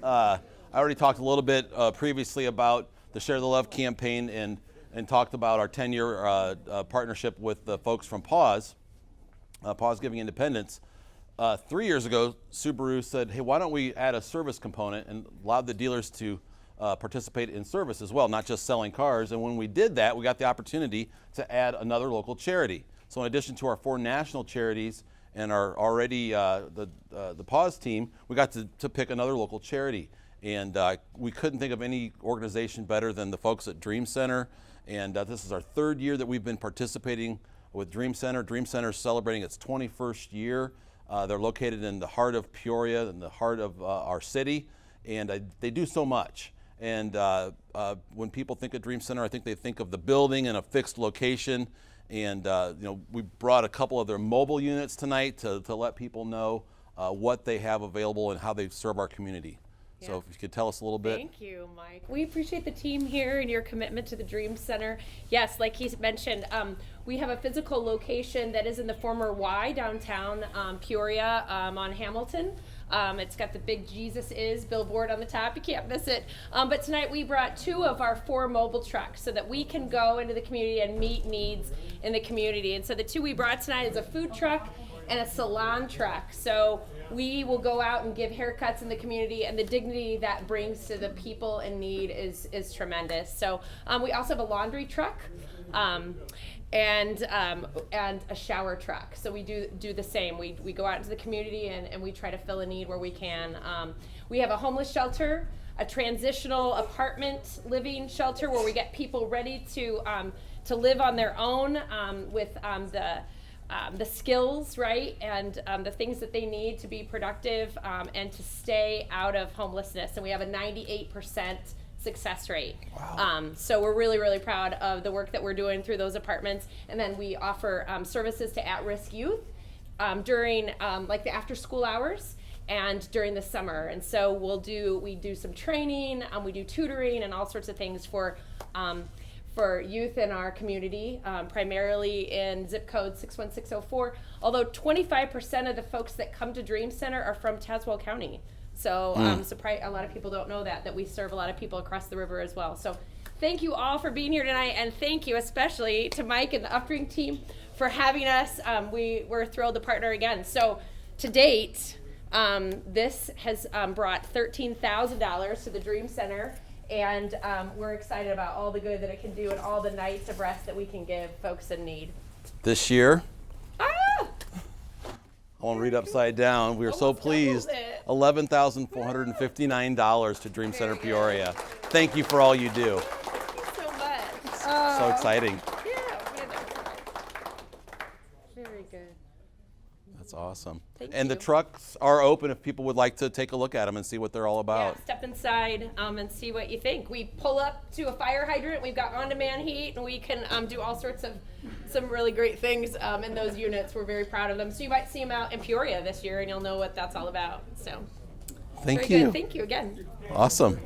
I already talked a little bit previously about the Share the Love campaign and talked about our 10-year partnership with the folks from Pause Giving Independence. 3 years ago, Subaru said, hey, why don't we add a service component and allow the dealers to participate in service as well, not just selling cars. And when we did that, we got the opportunity to add another local charity. So in addition to our 4 national charities and our already the Pause team, we got to pick another local charity. And we couldn't think of any organization better than the folks at Dream Center. And this is our 3rd year that we've been participating with Dream Center. Dream Center is celebrating its 21st year. They're located in the heart of Peoria, in the heart of our city, and they do so much. And when people think of Dream Center, I think they think of the building and a fixed location. And we brought a couple of their mobile units tonight to let people know what they have available and how they serve our community. Yeah. So if you could tell us a little bit. Thank you, Mike. We appreciate the team here and your commitment to the Dream Center. Yes, like he mentioned, we have a physical location that is in the former Y downtown Peoria on Hamilton. It's got the big Jesus Is billboard on the top. You can't miss it. But tonight we brought 2 of our 4 mobile trucks so that we can go into the community and meet needs in the community. And so the 2 we brought tonight is a food truck and a salon truck. So we will go out and give haircuts in the community, and the dignity that brings to the people in need is tremendous. So we also have a laundry truck and a shower truck. So we do the same. We go out into the community and we try to fill a need where we can. We have a homeless shelter, a transitional apartment living shelter where we get people ready to live on their own with the skills, right, and the things that they need to be productive and to stay out of homelessness. And we have a 98% success rate. Wow. So we're really, really proud of the work that we're doing through those apartments. And then we offer services to at-risk youth during like the after-school hours and during the summer. And so we do some training, we do tutoring and all sorts of things for youth in our community, primarily in zip code 61604, although 25% of the folks that come to Dream Center are from Tazewell County. So a lot of people don't know that we serve a lot of people across the river as well. So thank you all for being here tonight, and thank you especially to Mike and the Uftring team for having us. We're thrilled to partner again. So to date, this has brought $13,000 to the Dream Center. And we're excited about all the good that it can do and all the nights of rest that we can give folks in need. This year, I want to read upside down. We are so pleased. $11,459 to Dream Center Peoria. Thank you for all you do. Thank you so much. So exciting. Yeah, very good. That's awesome. Thank and you. The trucks are open if people would like to take a look at them and see what they're all about. Yeah, step inside and see what you think. We pull up to a fire hydrant. We've got on-demand heat, and we can do all sorts of some really great things in those units. We're very proud of them. So you might see them out in Peoria this year, and you'll know what that's all about. So, Thank very you. Good. Thank you again. Awesome.